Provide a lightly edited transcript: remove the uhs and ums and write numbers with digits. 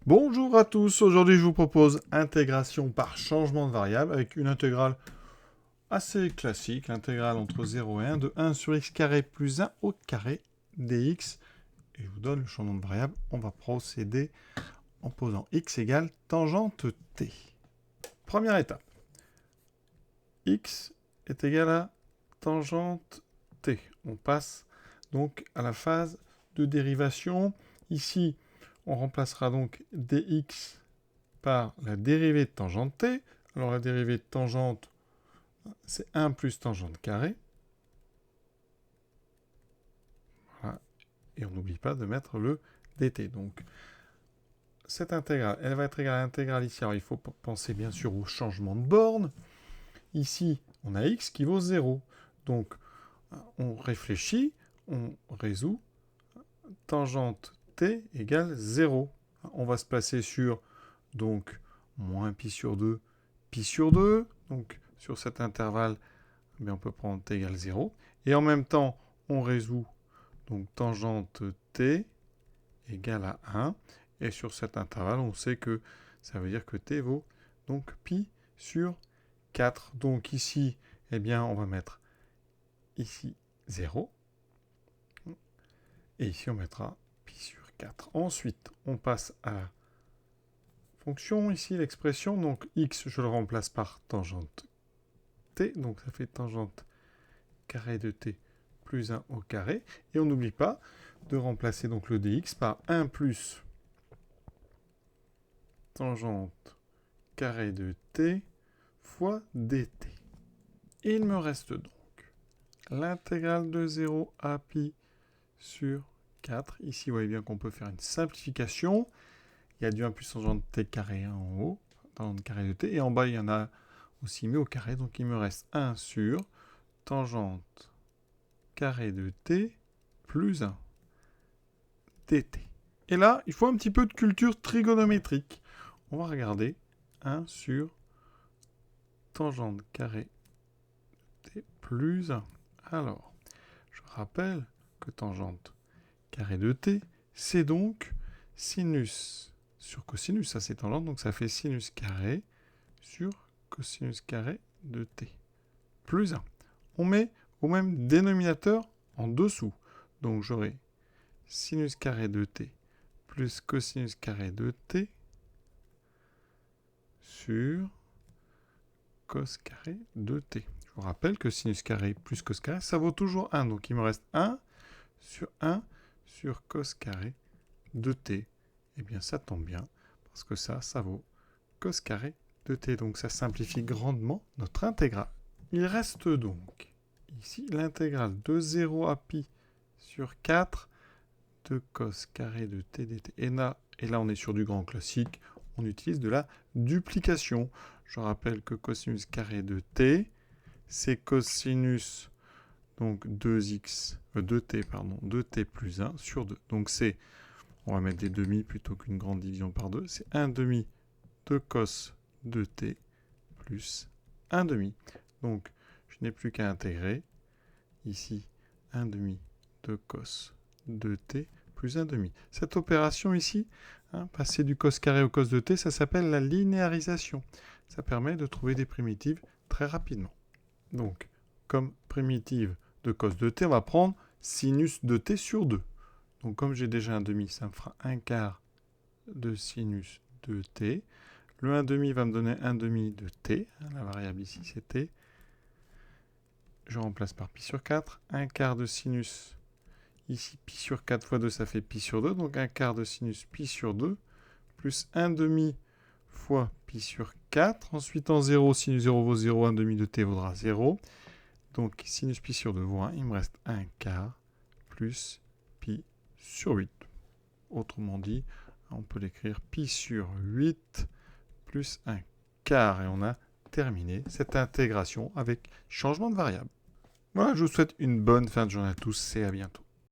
Bonjour à tous, aujourd'hui je vous propose intégration par changement de variable avec une intégrale assez classique, l'intégrale entre 0 et 1 de 1 sur x carré plus 1 au carré dx. Et je vous donne le changement de variable, on va procéder en posant x égale tangente t. Première étape, x est égal à tangente t. On passe donc à la phase de dérivation. Ici, on remplacera donc dx par la dérivée de tangente t. Alors la dérivée de tangente, c'est 1 plus tangente carré. Voilà. Et on n'oublie pas de mettre le dt. Donc cette intégrale, elle va être égale à l'intégrale ici. Alors il faut penser bien sûr au changement de borne. Ici, on a x qui vaut 0. Donc on réfléchit, on résout. Tangente t égale 0. On va se placer sur donc moins pi sur 2, pi sur 2. Donc sur cet intervalle, eh bien, on peut prendre t égale 0. Et en même temps, on résout donc tangente t égale à 1. Et sur cet intervalle, on sait que ça veut dire que t vaut donc pi sur 4. Donc ici, eh bien, on va mettre ici 0. Et ici, on mettra pi sur 4. Ensuite, on passe à la fonction, ici, l'expression. Donc x, je le remplace par tangente t. Donc ça fait tangente carré de t plus 1 au carré. Et on n'oublie pas de remplacer donc le dx par 1 plus tangente carré de t fois dt. Et il me reste donc l'intégrale de 0 à pi sur 4. Ici, vous voyez bien qu'on peut faire une simplification. Il y a du 1 plus tangente t carré en haut, tangente carré de t. Et en bas, il y en a aussi mis au carré. Donc il me reste 1 sur tangente carré de t plus 1 dt. Et là, il faut un petit peu de culture trigonométrique. On va regarder 1 sur tangente carré de t plus 1. Alors, je rappelle que tangente carré de t, c'est donc sinus sur cosinus. Ça, c'est tangente, donc ça fait sinus carré sur cosinus carré de t plus 1. On met au même dénominateur en dessous. Donc j'aurai sinus carré de t plus cosinus carré de t sur cos carré de t. Je vous rappelle que sinus carré plus cos carré, ça vaut toujours 1. Donc il me reste 1 sur cos carré de t. Eh bien ça tombe bien, parce que ça vaut cos carré de t. Donc ça simplifie grandement notre intégrale. Il reste donc ici l'intégrale de 0 à pi sur 4 de cos carré de t dt. Et là, on est sur du grand classique. On utilise de la duplication. Je rappelle que cosinus carré de t, c'est cosinus donc 2x, 2t plus 1 sur 2. Donc c'est, on va mettre des demi plutôt qu'une grande division par 2. C'est 1 demi de cos de t plus 1 demi. Donc je n'ai plus qu'à intégrer ici 1 demi de cos de t plus 1 demi. Cette opération ici, passer du cos carré au cos de t, ça s'appelle la linéarisation. Ça permet de trouver des primitives très rapidement. Donc, comme primitive de cos de t, on va prendre sinus de t sur 2. Donc comme j'ai déjà un demi, ça me fera 1 quart de sinus de t. Le 1 demi va me donner 1 demi de t. La variable ici, c'est t. Je remplace par pi sur 4. 1 quart de sinus, ici, pi sur 4 fois 2, ça fait pi sur 2. Donc 1 quart de sinus pi sur 2, plus 1 demi fois pi sur 4. Ensuite, en 0, sinus 0 vaut 0, 1 demi de t vaudra 0. Donc sinus pi sur 2 vaut 1. Il me reste 1 quart plus pi sur 8. Autrement dit, on peut l'écrire pi sur 8 plus 1 quart. Et on a terminé cette intégration avec changement de variable. Voilà, je vous souhaite une bonne fin de journée à tous et à bientôt.